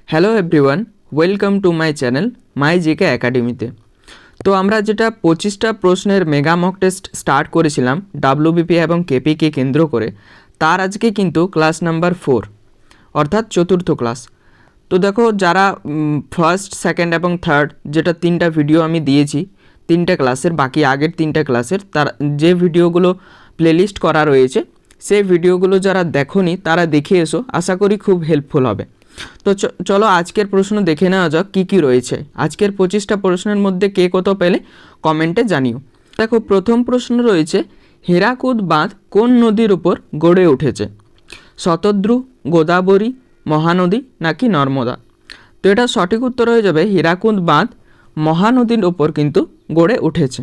Hello everyone, welcome to my channel my GK একাডেমিতে। তো আমরা যেটা 25টা প্রশ্নের মেগা মক টেস্ট স্টার্ট করেছিলাম ডাব্লিউবিপি এবং কেপিকে কেন্দ্র করে, তার আজকে কিন্তু ক্লাস নাম্বার 4 অর্থাৎ চতুর্থ ক্লাস। তো দেখো, যারা ফার্স্ট, সেকেন্ড এবং থার্ড যেটা 3টা ভিডিও আমি দিয়েছি 3টে ক্লাসের, বাকি আগের 3টে ক্লাসের, তার যে ভিডিওগুলো প্লেলিস্ট করা রয়েছে সেই ভিডিওগুলো যারা দেখোনি তারা দেখে এসো, আশা করি খুব হেল্পফুল হবে। তো চলো আজকের প্রশ্ন দেখে নেওয়া যাক কী কী রয়েছে। আজকের 25টা প্রশ্নের মধ্যে কে কত পেলে কমেন্টে জানিও। দেখো, প্রথম প্রশ্ন রয়েছে, হীরাকুদ বাঁধ কোন নদীর উপর গড়ে উঠেছে? শতদ্রু, গোদাবরী, মহানদী নাকি নর্মদা? তো এটা সঠিক উত্তর হয়ে যাবে হীরাকুদ বাঁধ মহানদীর উপর কিন্তু গড়ে উঠেছে।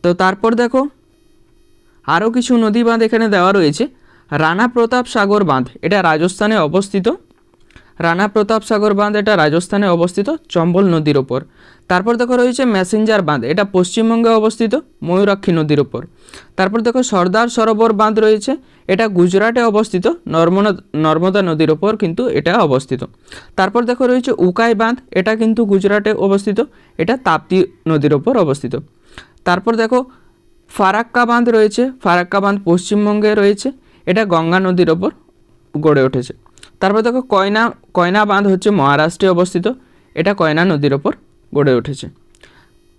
তো তারপর দেখো, আরও কিছু নদী বাঁধ এখানে দেওয়া রয়েছে। রানা প্রতাপ সাগর বাঁধ এটা রাজস্থানে অবস্থিত। রানা প্রতাপ সাগর বাঁধ এটা রাজস্থানে অবস্থিত চম্বল নদীর ওপর। তারপর দেখো রয়েছে ম্যাসেঞ্জার বাঁধ, এটা পশ্চিমবঙ্গে অবস্থিত ময়ূরাক্ষী নদীর ওপর। তারপর দেখো সর্দার সরোবর বাঁধ রয়েছে, এটা গুজরাটে অবস্থিত নর্মদা নদীর ওপর কিন্তু এটা অবস্থিত। তারপর দেখো রয়েছে উকাই বাঁধ, এটা কিন্তু গুজরাটে অবস্থিত, এটা তাপ্তি নদীর ওপর অবস্থিত। তারপর দেখো ফারাক্কা বাঁধ রয়েছে, ফারাক্কা বাঁধ পশ্চিমবঙ্গে রয়েছে, এটা গঙ্গা নদীর ওপর গড়ে উঠেছে। তারপর দেখো কয়না বাঁধ হচ্ছে মহারাষ্ট্রে অবস্থিত, এটা কয়না নদীর ওপর গড়ে উঠেছে।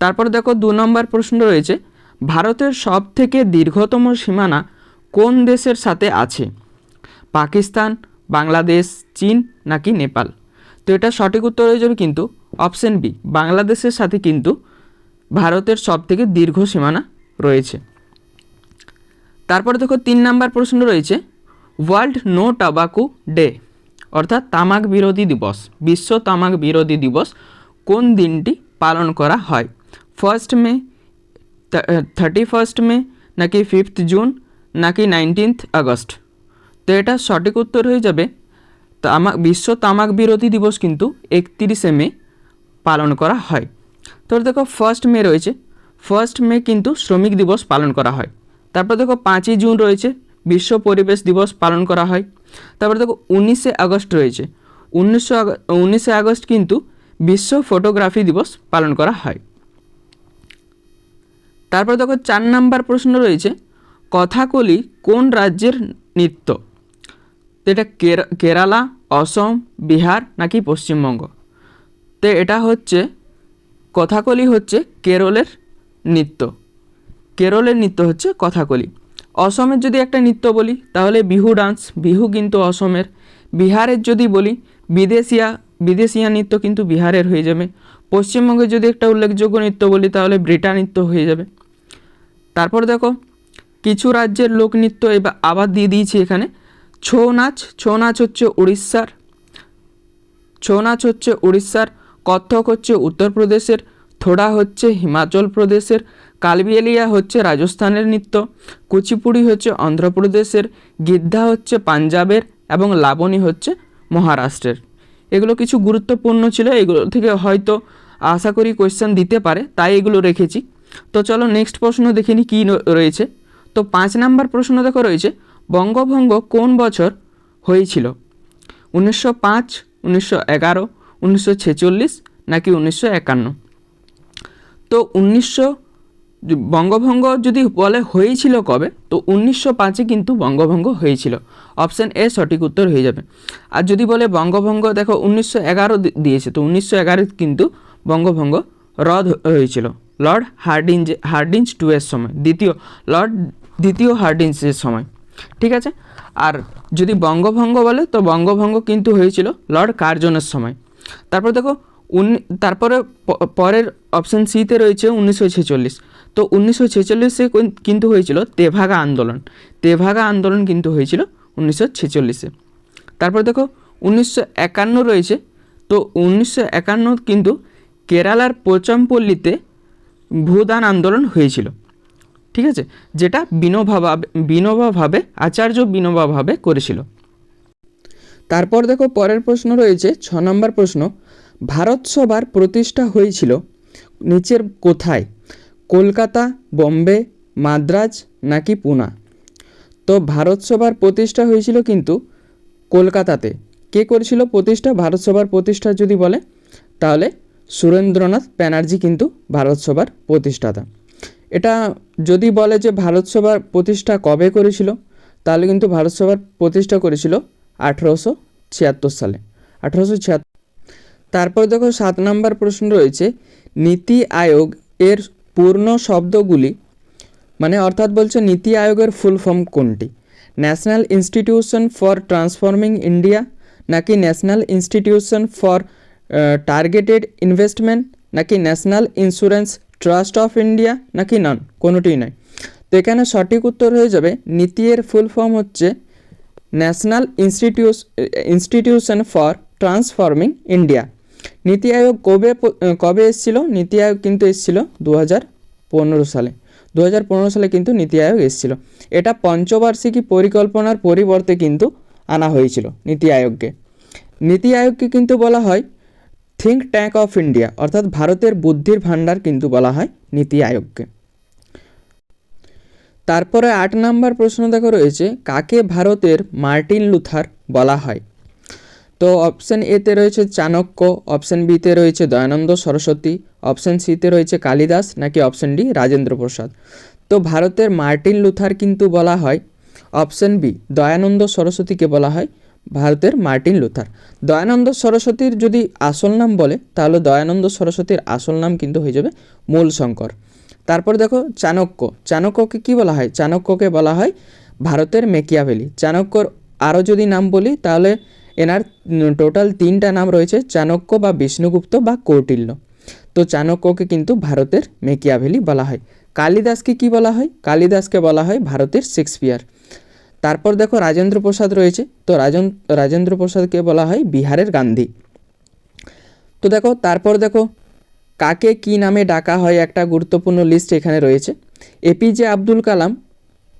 তারপর দেখো 2 নম্বর প্রশ্ন রয়েছে, ভারতের সবথেকে দীর্ঘতম সীমানা কোন দেশের সাথে আছে? পাকিস্তান, বাংলাদেশ, চীন নাকি নেপাল? তো এটা সঠিক উত্তর হয়ে যাবে কিন্তু অপশন বি, বাংলাদেশের সাথে কিন্তু ভারতের সবথেকে দীর্ঘ সীমানা রয়েছে। তারপর দেখো 3 নম্বর প্রশ্ন রয়েছে, ওয়ার্ল্ড নো টাবাকু ডে অর্থাৎ তামাক বিরোধী দিবস, বিশ্ব তামাক বিরোধী দিবস কোন দিনটি পালন করা হয়? 1 মে, 31 মে নাকি 5 জুন নাকি 19 আগস্ট? তো এটা সঠিক উত্তর হয়ে যাবে বিশ্ব তামাক বিরোধী দিবস কিন্তু 31 মে পালন করা হয়। তো দেখো 1 মে রয়েছে, 1 মে কিন্তু শ্রমিক দিবস পালন করা হয়। তারপর দেখো 5 জুন রয়েছে, বিশ্ব পরিবেশ দিবস পালন করা হয়। তারপর দেখো 19 আগস্ট রয়েছে, 19 আগস্ট কিন্তু বিশ্ব ফটোগ্রাফি দিবস পালন করা হয়। তারপর দেখো 4 নম্বর প্রশ্ন রয়েছে, কথাকলি কোন রাজ্যের নৃত্য? এটা কেরালা, অসম, বিহার নাকি পশ্চিমবঙ্গ? তো এটা হচ্ছে কথাকলি হচ্ছে কেরলের নৃত্য, কেরলের নৃত্য হচ্ছে কথাকলি। অসমের যদি একটা নৃত্য বলি তাহলে বিহু ডান্স, বিহু কিন্তু অসমের। বিহারের যদি বলি বিদেশিয়া নৃত্য কিন্তু বিহারের হয়ে যাবে। পশ্চিমবঙ্গে যদি একটা উল্লেখযোগ্য নৃত্য বলি তাহলে ব্রিটা নৃত্য হয়ে যাবে। তারপর দেখো কিছু রাজ্যের লোকনৃত্য এবার আবার দিয়ে দিয়েছি এখানে। ছৌ নাচ হচ্ছে উড়িষ্যার, কত্থক হচ্ছে উত্তরপ্রদেশের, থোড়া হচ্ছে হিমাচল প্রদেশের, কালবিলিয়া হচ্ছে রাজস্থানের নৃত্য, কুচিপুড়ি হচ্ছে অন্ধ্রপ্রদেশের, গিদ্ধা হচ্ছে পাঞ্জাবের এবং লাবণী হচ্ছে মহারাষ্ট্রের। এগুলো কিছু গুরুত্বপূর্ণ ছিল, এগুলো থেকে হয়তো আশা করি কোয়েশ্চেন দিতে পারে, তাই এগুলো রেখেছি। তো চলো নেক্সট প্রশ্ন দেখে নিই কী রয়েছে। তো 5 নম্বর প্রশ্ন দেখো রয়েছে, বঙ্গভঙ্গ কোন বছর হয়েছিল? 1905, 1911, 1946 নাকি 1951? তো বঙ্গভঙ্গ যদি বলে হয়েছিল কবে, তো 1905 কিন্তু বঙ্গভঙ্গ হয়েছিল, অপশান এ সঠিক উত্তর হয়ে যাবে। আর যদি বলে বঙ্গভঙ্গ, দেখো 1911 দিয়েছে, তো 1911 কিন্তু বঙ্গভঙ্গ রদ হয়েছিল লর্ড হার্ডিঞ্জ টু এর সময়, দ্বিতীয় হার্ডিঞ্জের সময়, ঠিক আছে। আর যদি বঙ্গভঙ্গ বলে তো বঙ্গভঙ্গ কিন্তু হয়েছিল লর্ড কার্জনের সময়। তারপর দেখো পরের অপশান সিতে রয়েছে 1946। তো 1946-এ কিন্তু হয়েছিল তেভাগা আন্দোলন কিন্তু হয়েছিল 1946-এ। তারপর দেখো 1951 রয়েছে, তো 1951 কিন্তু কেরালার পোচামপল্লিতে ভূদান আন্দোলন হয়েছিল, ঠিক আছে, যেটা আচার্য বিনোবা ভাবে করেছিল। তারপর দেখো পরের প্রশ্ন রয়েছে 6 নম্বর প্রশ্ন, ভারত সভার প্রতিষ্ঠা হয়েছিল নিচের কোথায়? কলকাতা, বোম্বে, মাদ্রাজ নাকি পুনা? তো ভারত সভার প্রতিষ্ঠা হয়েছিল কিন্তু কলকাতাতে, কে করেছিল প্রতিষ্ঠা? ভারত সভার প্রতিষ্ঠা যদি বলে তাহলে সুরেন্দ্রনাথ ব্যানার্জি কিন্তু ভারত সভার প্রতিষ্ঠাতা। এটা যদি বলে যে ভারত সভার প্রতিষ্ঠা কবে করেছিল, তাহলে কিন্তু ভারত সভার প্রতিষ্ঠা করেছিল 1876 সালে, 1876। তারপর দেখো 7 নম্বর প্রশ্ন রয়েছে, নীতি আয়োগ এর পূর্ণ শব্দগুলি, মানে অর্থাৎ বলছে নীতি আয়োগের ফুল ফর্ম কোনটি? National Institution for Transforming India, নাকি National Institution for Targeted Investment, নাকি National Insurance Trust of India, নাকি নন, কোনোটিই নয়। তো এখানে সঠিক উত্তর হয়ে যাবে নীতি এর ফুল ফর্ম হচ্ছে national Institution for Transforming India. নীতি আয়োগ কবে এসেছিল? নীতি আয়োগ কিন্তু এসেছিল 2015 সালে। 2015 সালে কিন্তু নীতি আয়োগ এসেছিল। এটা পঞ্চবার্ষিকী পরিকল্পনার পরিবর্তে কিন্তু আনা হয়েছিল নীতি আয়োগকে। নীতি আয়োগকে কিন্তু বলা হয় থিঙ্ক ট্যাঙ্ক অফ ইন্ডিয়া, অর্থাৎ ভারতের বুদ্ধির ভাণ্ডার কিন্তু বলা হয় নীতি আয়োগকে। তারপরে 8 নম্বর প্রশ্ন দেখো রয়েছে, কাকে ভারতের মার্টিন লুথার বলা হয়? তো অপশন এতে রয়েছে চাণক্য, অপশন বিতে রয়েছে দয়ানন্দ সরস্বতী, অপশন সিতে রয়েছে কালিদাস, নাকি অপশন ডি রাজেন্দ্র প্রসাদ। তো ভারতের মার্টিন লুথার কিন্তু বলা হয় অপশন বি, দয়ানন্দ সরস্বতীকে বলা হয় ভারতের মার্টিন লুথার। দয়ানন্দ সরস্বতীর যদি আসল নাম বলে তাহলে দয়ানন্দ সরস্বতীর আসল নাম কিন্তু হয়ে যাবে মূল শঙ্কর। তারপর দেখো চাণক্যকে কি বলা হয়? চাণক্যকে বলা হয় ভারতের মেকিয়াভেলি। চাণক্যর আরও যদি নাম বলি তাহলে এনার টোটাল 3টা নাম রয়েছে, চাণক্য বা বিষ্ণুগুপ্ত বা কৌটিল্য। তো চাণক্যকে কিন্তু ভারতের মেকিয়াভেলি বলা হয়। কালিদাসকে কি বলা হয়? কালিদাসকে বলা হয় ভারতের শেক্সপিয়ার। তারপর দেখো রাজেন্দ্র প্রসাদ রয়েছে, তো রাজেন্দ্র প্রসাদকে বলা হয় বিহারের গান্ধী। তো দেখো তারপর দেখো কাকে কি নামে ডাকা হয়, একটা গুরুত্বপূর্ণ লিস্ট এখানে রয়েছে। এপিজে আব্দুল কালাম,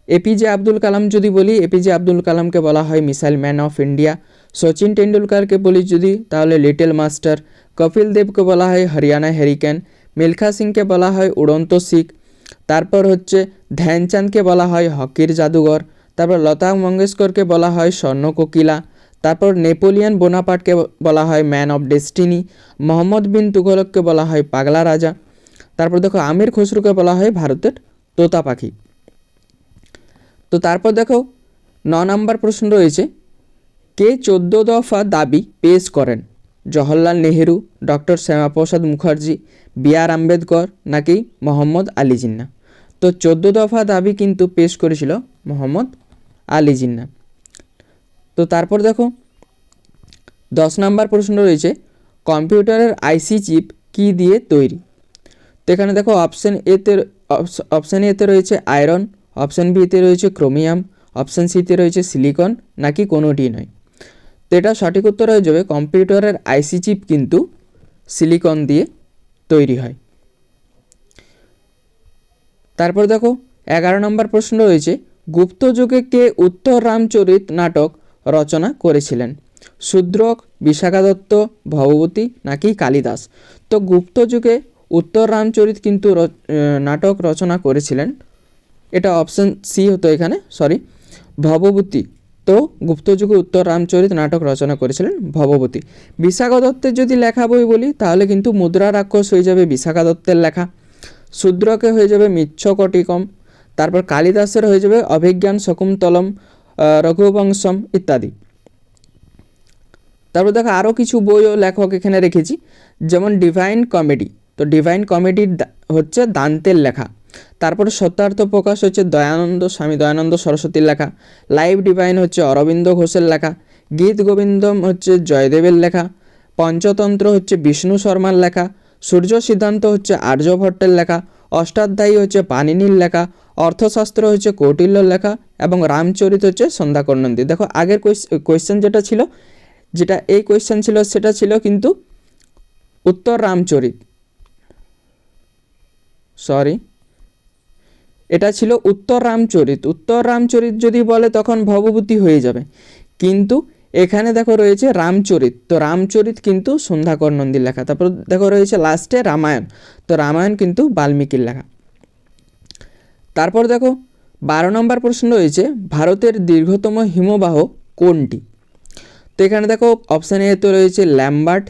এপিজে আব্দুল কালাম যদি বলি, এপিজে আব্দুল কালামকে বলা হয় missile man of India. Sachin টেন্ডুলকারকে বলি যদি তাহলে লিটল মাস্টার। কপিল দেবকে বলা হয় হরিয়ানা হ্যারিকেন। মিলখা সিংকে বলা হয় উড়ন্ত শিখ। তারপর হচ্ছে ধ্যানচাঁদকে বলা হয় হকির জাদুঘর। তারপর লতা মঙ্গেশকরকে বলা হয় স্বর্ণ কোকিলা। তারপর নেপোলিয়ন বোনাপার্টকে বলা হয় ম্যান অফ ডেস্টিনি। মোহাম্মদ বিন তুগলককে বলা হয় পাগলা রাজা। তারপর দেখো আমির খসরুকে বলা হয় ভারতের তোতা পাখি। তো তারপর দেখো 9 নম্বর প্রশ্ন রয়েছে, কে 14 দফা দাবি পেশ করেন? Jawaharlal Nehru, doctor Shyamaprasad Mukherjee, B R. আম্বেদকর, নাকি মোহাম্মদ আলী জিন্নাহ। তো 14 দফা দাবি কিন্তু পেশ করেছিল মোহাম্মদ আলী জিন্নাহ। তো তারপর দেখো 10 নম্বর প্রশ্ন রয়েছে, কম্পিউটারের আইসি চিপ কি দিয়ে তৈরি? তো এখানে দেখো অপশান এতে রয়েছে আয়রন, অপশান বিতে রয়েছে ক্রোমিয়াম, অপশান সিতে রয়েছে সিলিকন, নাকি কোনোটি নয়। তো এটা সঠিক উত্তর হয়ে যাবে কম্পিউটারের আইসি চিপ কিন্তু সিলিকন দিয়ে তৈরি হয়। তারপর দেখো 11 নম্বর প্রশ্ন রয়েছে, গুপ্ত যুগে কে উত্তর রামচরিত নাটক রচনা করেছিলেন? শূদ্রক, বিশাখা দত্ত, ভবভূতি, নাকি কালিদাস। তো গুপ্ত যুগে উত্তর রামচরিত কিন্তু নাটক রচনা করেছিলেন, এটা অপশান সি হতো এখানে, ভবভূতি। তো গুপ্তযুগে উত্তর রামচরিত নাটক রচনা করেছিলেন ভবভূতি। বিশাখা দত্তের যদি লেখা বই বলি তাহলে কিন্তু মুদ্রা রাক্ষস হয়ে যাবে বিশাখা দত্তের লেখা। শূদ্রকে হয়ে যাবে মিচ্ছকটিকম। তারপর কালিদাসের হয়ে যাবে অভিজ্ঞান শকুন্তলম, রঘুবংশম ইত্যাদি। তারপর দেখো আরও কিছু বই ও লেখক এখানে রেখেছি, যেমন ডিভাইন কমেডি। তো ডিভাইন কমেডি হচ্ছে দান্তের লেখা। তারপরে সত্যার্থ প্রকাশ হচ্ছে স্বামী দয়ানন্দ সরস্বতীর লেখা। লাইভ ডিভাইন হচ্ছে অরবিন্দ ঘোষের লেখা। গীত গোবিন্দম হচ্ছে জয়দেবের লেখা। পঞ্চতন্ত্র হচ্ছে বিষ্ণু শর্মার লেখা। সূর্য সিদ্ধান্ত হচ্ছে আর্যভট্টের লেখা। অষ্টাধ্যায়ী হচ্ছে পাণিনির লেখা। অর্থশাস্ত্র হচ্ছে কৌটিল্যর লেখা এবং রামচরিত হচ্ছে সন্ধ্যাকর নন্দী। দেখো আগের কোয়েশ্চেন যেটা এই কোয়েশ্চেন ছিল সেটা ছিল কিন্তু উত্তর রামচরিত, এটা ছিল উত্তর রামচরিত। উত্তর রামচরিত যদি বলে তখন ভবভূতি হয়ে যাবে, কিন্তু এখানে দেখো রয়েছে রামচরিত। তো রামচরিত কিন্তু সন্ধ্যাকর নন্দীর লেখা। তারপর দেখো রয়েছে লাস্টে রামায়ণ। তো রামায়ণ কিন্তু বাল্মীকির লেখা। তারপর দেখো 12 নম্বর প্রশ্ন রয়েছে, ভারতের দীর্ঘতম হিমবাহ কোনটি? তো এখানে দেখো অপশান এ তো রয়েছে ল্যাম্বার্ট,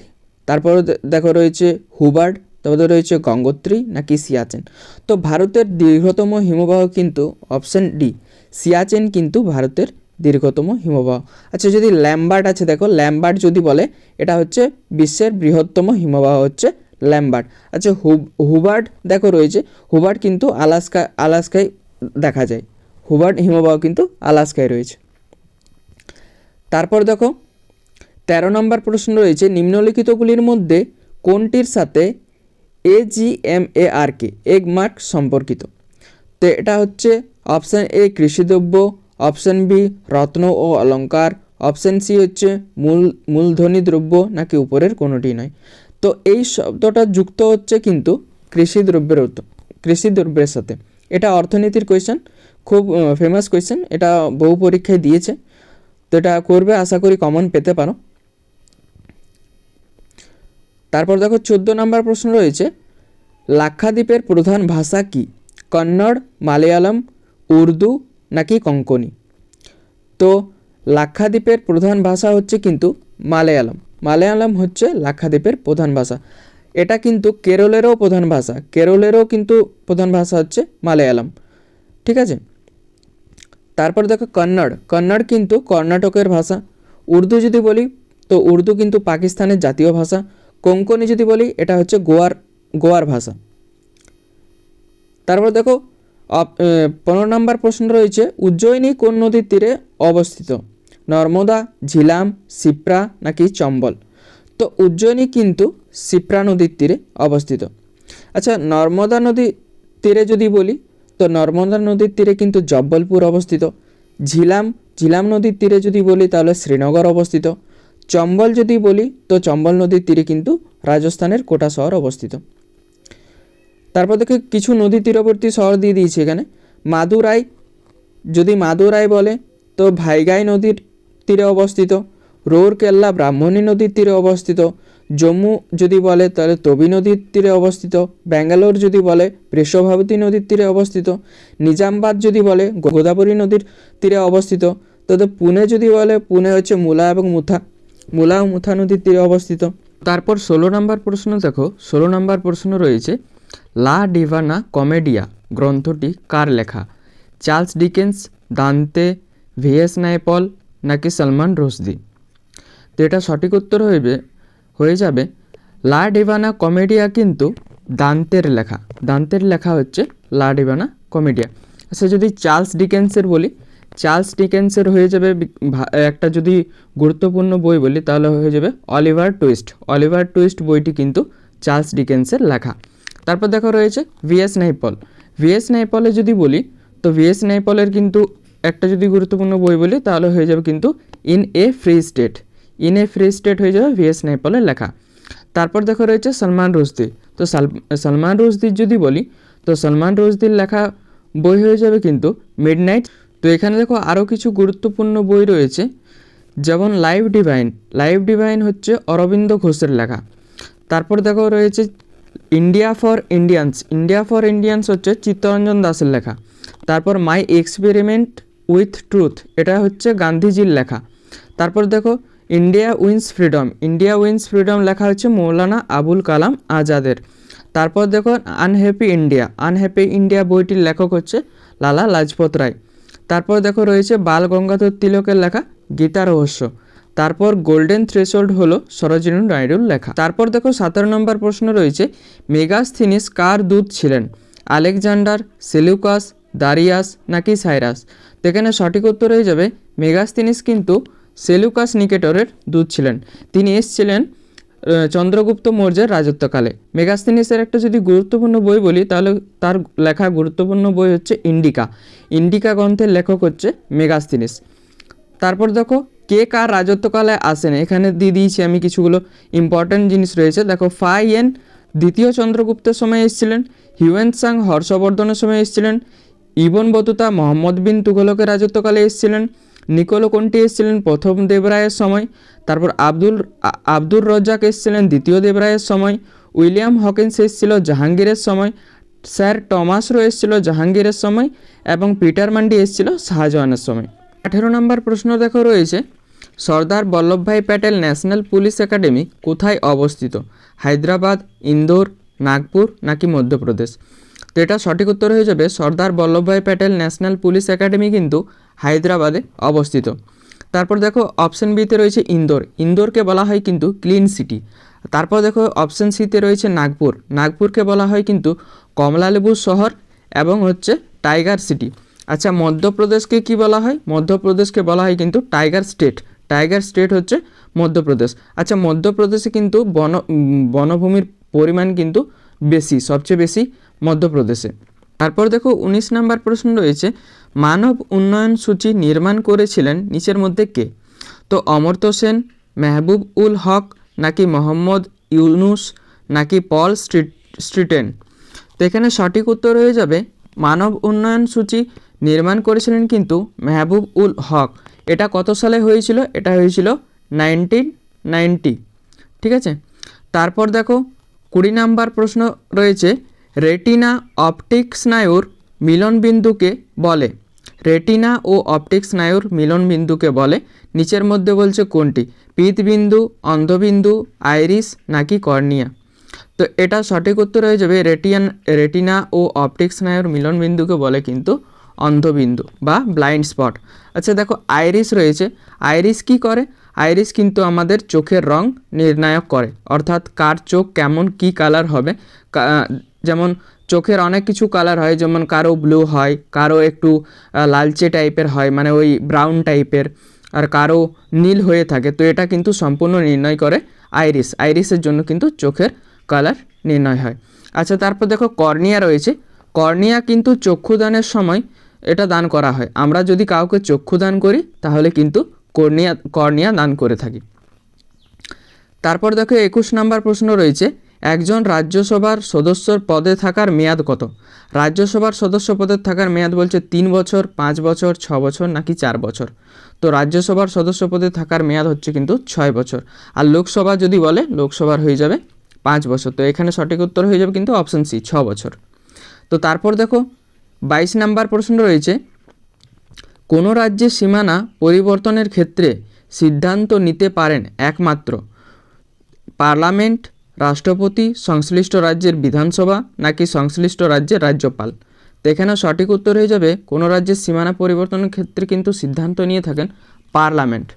তারপরে দেখো রয়েছে হুবার্ট, তারপরে রয়েছে গঙ্গোত্রী নাকি সিয়াচেন। তো ভারতের দীর্ঘতম হিমবাহ কিন্তু অপশান ডি, সিয়াচেন কিন্তু ভারতের দীর্ঘতম হিমবাহ। আচ্ছা, যদি ল্যাম্বার্ট আছে, দেখো ল্যাম্বার্ট যদি বলে এটা হচ্ছে বিশ্বের বৃহত্তম হিমবাহ হচ্ছে ল্যাম্বার্ট। আচ্ছা, হুবার্ট দেখো রয়েছে, হুবার্ট কিন্তু আলাস্কায় দেখা যায়, হুবার্ট হিমবাহ কিন্তু আলাস্কায় রয়েছে। তারপর দেখো 13 নম্বর প্রশ্ন রয়েছে, নিম্নলিখিতগুলির মধ্যে কোনটির সাথে AGMARK এগমার্ক সম্পর্কিত। তো এটা হচ্ছে অপশান এ কৃষিদ্রব্য, অপশান বি রত্ন ও অলঙ্কার, অপশান সি হচ্ছে মূলধনী দ্রব্য, নাকি উপরের কোনোটি নয়। তো এই শব্দটা যুক্ত হচ্ছে কিন্তু কৃষিদ্রব্যের সাথে। এটা অর্থনীতির কোয়েশ্চেন, খুব ফেমাস কোয়েশ্চেন, এটা বহু পরীক্ষায় দিয়েছে, তো এটা করবে, আশা করি কমন পেতে পারো। তারপর দেখো 14 নম্বর প্রশ্ন রয়েছে, লাক্ষাদ্বীপের প্রধান ভাষা কি? কন্নড়, মালয়ালম, উর্দু নাকি কোঙ্কনি। তো লাক্ষাদ্বীপের প্রধান ভাষা হচ্ছে কিন্তু মালয়ালম, মালয়ালম হচ্ছে লাক্ষাদ্বীপের প্রধান ভাষা। এটা কিন্তু কেরলেরও প্রধান ভাষা, কেরলেরও কিন্তু প্রধান ভাষা হচ্ছে মালয়ালম, ঠিক আছে। তারপর দেখো কন্নড়, কন্নড় কিন্তু কর্ণাটকের ভাষা। উর্দু যদি বলি তো উর্দু কিন্তু পাকিস্তানের জাতীয় ভাষা। কোঙ্কনি যদি বলি এটা হচ্ছে গোয়ার ভাষা। তারপর দেখো 15 নম্বর প্রশ্ন রয়েছে, উজ্জয়িনী কোন নদীর তীরে অবস্থিত? নর্মদা, ঝিলাম, শিপ্রা নাকি চম্বল। তো উজ্জয়িনী কিন্তু শিপ্রা নদীর তীরে অবস্থিত। আচ্ছা, নর্মদা নদীর তীরে যদি বলি তো নর্মদা নদীর তীরে কিন্তু জব্বলপুর অবস্থিত। ঝিলাম নদীর তীরে যদি বলি তাহলে শ্রীনগর অবস্থিত। চম্বল যদি বলি তো চম্বল নদীর তীরে কিন্তু রাজস্থানের কোটা শহর অবস্থিত। তারপর দেখো কিছু নদী তীরবর্তী শহর দিয়ে দিয়েছে এখানে। মাদুরাই, যদি মাদুরাই বলে তো ভাইগাই নদীর তীরে অবস্থিত। রৌরকেল্লা ব্রাহ্মণী নদীর তীরে অবস্থিত। জম্মু যদি বলে তাহলে তবি নদীর তীরে অবস্থিত। ব্যাঙ্গালোর যদি বলে বৃষভাবতী নদীর তীরে অবস্থিত। নিজামবাদ যদি বলে গোদাবরী নদীর তীরে অবস্থিত। তো পুনে যদি বলে পুনে হচ্ছে মুলা ও মুথা নদীর তীরে অবস্থিত। তারপর 16 নম্বর প্রশ্ন দেখো, 16 নম্বর প্রশ্ন রয়েছে, লা ডিভানা কমেডিয়া গ্রন্থটি কার লেখা? Charles Dickens, Dante, VS Naipaul নাকি সালমান রুশদি। তো এটা সঠিক উত্তর হয়ে যাবে লা ডিভানা কমেডিয়া কিন্তু দান্তের লেখা হচ্ছে লা ডিভানা কমেডিয়া। আচ্ছা, যদি চার্লস ডিকেন্সের বলি, চার্লস ডিকেন্সের হয়ে যাবে একটা, যদি গুরুত্বপূর্ণ বই বলি তাহলে হয়ে যাবে অলিভার টুইস্ট বইটি কিন্তু চার্লস ডিকেন্সের লেখা। তারপর দেখো রয়েছে ভিএস নাইপলে যদি বলি তো ভিএস নাইপলের কিন্তু একটা যদি গুরুত্বপূর্ণ বই বলি তাহলে হয়ে যাবে কিন্তু ইন এ ফ্রি স্টেট হয়ে যাবে ভিএস নাইপলের লেখা। তারপর দেখো রয়েছে সালমান রুশদি। তো সালমান রুশদির যদি বলি তো সালমান রুশদির লেখা বই হয়ে যাবে কিন্তু মিডনাইট। তো এখানে দেখো আরও কিছু গুরুত্বপূর্ণ বই রয়েছে, যেমন লাইভ ডিভাইন হচ্ছে অরবিন্দ ঘোষের লেখা। তারপর দেখো রয়েছে ইন্ডিয়া ফর ইন্ডিয়ান্স হচ্ছে চিত্তরঞ্জন দাসের লেখা। তারপর মাই এক্সপেরিমেন্ট উইথ ট্রুথ, এটা হচ্ছে গান্ধীজির লেখা। তারপর দেখো ইন্ডিয়া উইন্স ফ্রিডম লেখা হচ্ছে মৌলানা আবুল কালাম আজাদের। তারপর দেখো আনহ্যাপি ইন্ডিয়া বইটির লেখক হচ্ছে লালা লাজপত রায়। তারপর দেখো রয়েছে বাল গঙ্গাধর তিলকের লেখা গীতা রহস্য। তারপর গোল্ডেন থ্রেশহোল্ড হলো সরোজিনী নাইডুর লেখা। তারপর দেখো 17 নম্বর প্রশ্ন রয়েছে, মেগাস্থিনিস কার দূত ছিলেন? আলেকজান্ডার, সেলুকাস, দারিয়াস নাকি সাইরাস। তো এখানে সঠিক উত্তর হয়ে যাবে মেগাস্থিনিস কিন্তু সেলুকাস নিকেটরের দূত ছিলেন। তিনি এসেছিলেন চন্দ্রগুপ্ত মৌর্যের রাজত্বকালে। মেগাস্থিনিসের একটা যদি গুরুত্বপূর্ণ বই বলি তাহলে তার লেখা গুরুত্বপূর্ণ বই হচ্ছে ইন্ডিকা গ্রন্থের লেখক হচ্ছে মেগাস্থিনিস। তারপর দেখো কে কার রাজত্বকালে আসেন, এখানে দিয়ে দিয়েছি আমি কিছুগুলো ইম্পর্ট্যান্ট জিনিস রয়েছে। দেখো ফাইয়েন দ্বিতীয় চন্দ্রগুপ্তের সময় এসেছিলেন, হিউয়েন সাং হর্ষবর্ধনের সময় এসেছিলেন, ইবন বতুতা মোহাম্মদ বিন তুঘলকের রাজত্বকালে এসেছিলেন, নিকোলো কন্টি এসেছিলেন প্রথম দেবরায়ের সময়, তারপর আব্দুর রজ্জাক এসেছিলেন দ্বিতীয় দেবরায়ের সময়, উইলিয়াম হকিন্স এসেছিল জাহাঙ্গীরের সময়, স্যার টমাস রো এসেছিল জাহাঙ্গীরের সময় এবং পিটার মান্ডি এসেছিল শাহজাহানের সময়। 18 নম্বর প্রশ্ন দেখো রয়েছে, Sardar Vallabhbhai Patel National Police Academy কোথায় অবস্থিত? হায়দ্রাবাদ, ইন্দোর, নাগপুর নাকি মধ্যপ্রদেশ? তো এটা সঠিক উত্তর হয়ে যাবে Sardar Vallabhbhai Patel National Police Academy কিন্তু হায়দ্রাবাদে অবস্থিত। তারপর দেখো অপশন বিতে রয়েছে ইন্দোর, ইন্দোরকে বলা হয় কিন্তু ক্লিন সিটি। তারপর দেখো অপশন সিতে রয়েছে নাগপুর, নাগপুরকে বলা হয় কিন্তু কমলালেবু শহর এবং হচ্ছে টাইগার সিটি। আচ্ছা মধ্যপ্রদেশকে কি বলা হয়? মধ্যপ্রদেশকে বলা হয় কিন্তু টাইগার স্টেট, টাইগার স্টেট হচ্ছে মধ্যপ্রদেশ। আচ্ছা মধ্যপ্রদেশে কিন্তু বনভূমির পরিমাণ কিন্তু বেশি, সবচেয়ে বেশি মধ্যপ্রদেশে। তারপর দেখো 19 নম্বর প্রশ্ন রয়েছে মানব উন্নয়ন সূচি নির্মাণ করেছিলেন নিচের মধ্যে কে? তো অমর্ত্য সেন, মেহবুব উল হক নাকি মোহাম্মদ ইউনুস নাকি পল স্ট্রিটেন? তো এখানে সঠিক উত্তর হয়ে যাবে মানব উন্নয়ন সূচি নির্মাণ করেছিলেন কিন্তু মেহবুব উল হক। এটা কত সালে হয়েছিল? এটা হয়েছিল 1990। ঠিক আছে। তারপর দেখো 20 নম্বর প্রশ্ন রয়েছে রেটিনা অপটিক স্নায়ুর মিলনবিন্দুকে বলে? রেটিনা ও অপটিক স্নায়ুর মিলনবিন্দুকে বলে নিচের মধ্যে বলছে কোনটি? পিতবিন্দু, অন্ধবিন্দু, আইরিস নাকি কর্নিয়া? তো এটা সঠিক উত্তর হয়ে যাবে রেটিনা ও অপটিক স্নায়ুর মিলনবিন্দুকে বলে কিন্তু অন্ধবিন্দু বা ব্লাইন্ড স্পট। আচ্ছা দেখো আইরিস রয়েছে, আইরিস কি করে? আইরিস কিন্তু আমাদের চোখের রং নির্ণায়ক করে, অর্থাৎ কার চোখ কেমন কি কালার হবে। যেমন চোখের অনেক কিছু কালার হয়, যেমন কারো ব্লু হয়, কারো একটু লালচে টাইপের হয়, মানে ওই ব্রাউন টাইপের, আর কারো নীল হয়ে থাকে। তো এটা কিন্তু সম্পূর্ণ নির্ণয় করে আইরিস, আইরিসের জন্য কিন্তু চোখের কালার নির্ণয় হয়। আচ্ছা তারপর দেখো কর্নিয়া রয়েছে, কর্নিয়া কিন্তু চক্ষুদানের সময় এটা দান করা হয়। আমরা যদি কাউকে চক্ষুদান করি তাহলে কিন্তু কর্নিয়া দান করে থাকি। তারপর দেখো 21 নম্বর প্রশ্ন রয়েছে একজন রাজ্যসভার সদস্যর পদে থাকার মেয়াদ কত? রাজ্যসভার সদস্য পদে থাকার মেয়াদ বলছে 3 বছর, 5 বছর, 6 বছর নাকি 4 বছর? তো রাজ্যসভার সদস্য পদে থাকার মেয়াদ হচ্ছে কিন্তু 6 বছর। আর লোকসভা যদি বলে লোকসভার হয়ে যাবে 5 বছর। তো এখানে সঠিক উত্তর হয়ে যাবে কিন্তু অপশন সি 6 বছর। তো তারপর দেখো 22 নম্বর প্রশ্ন রয়েছে কোনো রাজ্যের সীমানা পরিবর্তনের ক্ষেত্রে সিদ্ধান্ত নিতে পারেন একমাত্র পার্লামেন্ট, রাষ্ট্রপতি, সংশ্লিষ্ট রাজ্যের বিধানসভা নাকি সংশ্লিষ্ট রাজ্যের রাজ্যপাল? তো এখানে সঠিক উত্তর হয়ে যাবে কোনো রাজ্যের সীমানা পরিবর্তনের ক্ষেত্রে কিন্তু সিদ্ধান্ত নিয়ে থাকেন পার্লামেন্ট।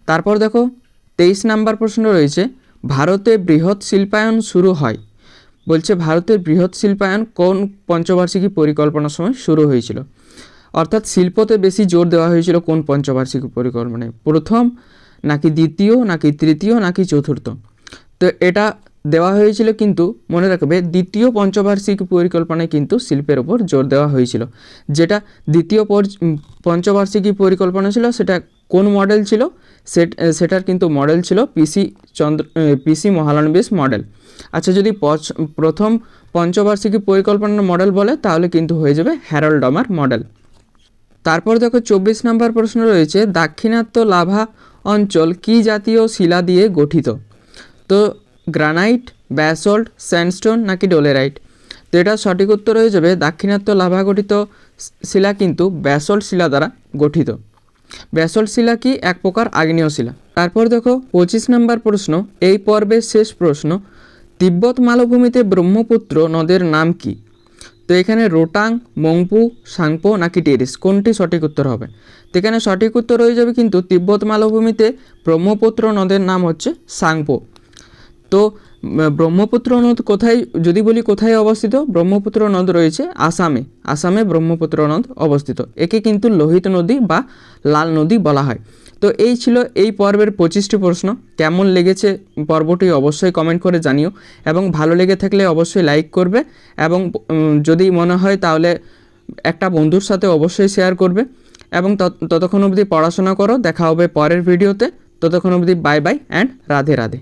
তারপর দেখো 23 নম্বর প্রশ্ন রয়েছে ভারতে বৃহৎ শিল্পায়ন শুরু হয়? বলছে ভারতের বৃহৎ শিল্পায়ন কোন পঞ্চবার্ষিকী পরিকল্পনার সময় শুরু হয়েছিল? অর্থাৎ শিল্পতে বেশি জোর দেওয়া হয়েছিল কোন পঞ্চবার্ষিকী পরিকল্পনায়? প্রথম নাকি দ্বিতীয় নাকি তৃতীয় নাকি চতুর্থ? তো এটা দেওয়া হয়েছিল কিন্তু মনে রাখবে দ্বিতীয় পঞ্চবার্ষিকী পরিকল্পনায় কিন্তু শিল্পের ওপর জোর দেওয়া হয়েছিল। যেটা দ্বিতীয় পঞ্চবার্ষিকী পরিকল্পনা ছিল সেটা কোন মডেল ছিল? সেটার কিন্তু মডেল ছিল পিসি মহালনবিশ মডেল। আচ্ছা যদি প্রথম পঞ্চবার্ষিকী পরিকল্পনার মডেল বলে তাহলে কিন্তু হয়ে যাবে হ্যারল্ড ডমার মডেল। তারপর দেখো 24 নম্বর প্রশ্ন রয়েছে দাক্ষিণাত্য লাভা অঞ্চল কি জাতীয় শিলা দিয়ে গঠিত? তো গ্রানাইট, ব্যাসল্ট, স্যান্ডস্টোন নাকি ডোলেরাইট? তো এটা সঠিক উত্তর হয়ে যাবে দাক্ষিণাত্য লাভা গঠিত শিলা কিন্তু ব্যাসল্ট শিলা দ্বারা গঠিত। ব্যাসল্ট শিলা কি? এক প্রকার আগ্নেয় শিলা। তারপর দেখো 25 নম্বর প্রশ্ন, এই পর্বের শেষ প্রশ্ন, তিব্বত মালভূমিতে ব্রহ্মপুত্র নদের নাম কি? তো এখানে রোটাং, মংপু, সাংপো নাকি টেরিস, কোনটি সঠিক উত্তর হবে? তো এখানে সঠিক উত্তর হয়ে যাবে কিন্তু তিব্বত মালভূমিতে ব্রহ্মপুত্র নদের নাম হচ্ছে সাংপো। তো ব্রহ্মপুত্র নদ কোথায়, যদি বলি কোথায় অবস্থিত? ব্রহ্মপুত্র নদ রয়েছে আসামে, আসামে ব্রহ্মপুত্র নদ অবস্থিত। একে কিন্তু লোহিত নদী বা লাল নদী বলা হয়। তো এই ছিল এই পর্বের 25টি প্রশ্ন। কেমন লেগেছে পর্বটি অবশ্যই কমেন্ট করে জানিও, এবং ভালো লেগে থাকলে অবশ্যই লাইক করবে, এবং যদি মনে হয় তাহলে একটা বন্ধুর সাথে অবশ্যই শেয়ার করবে, এবং ততক্ষণ অবধি পড়াশোনা করো। দেখা হবে পরের ভিডিওতে। ততক্ষণ অবধি bye bye and Radhe Radhe.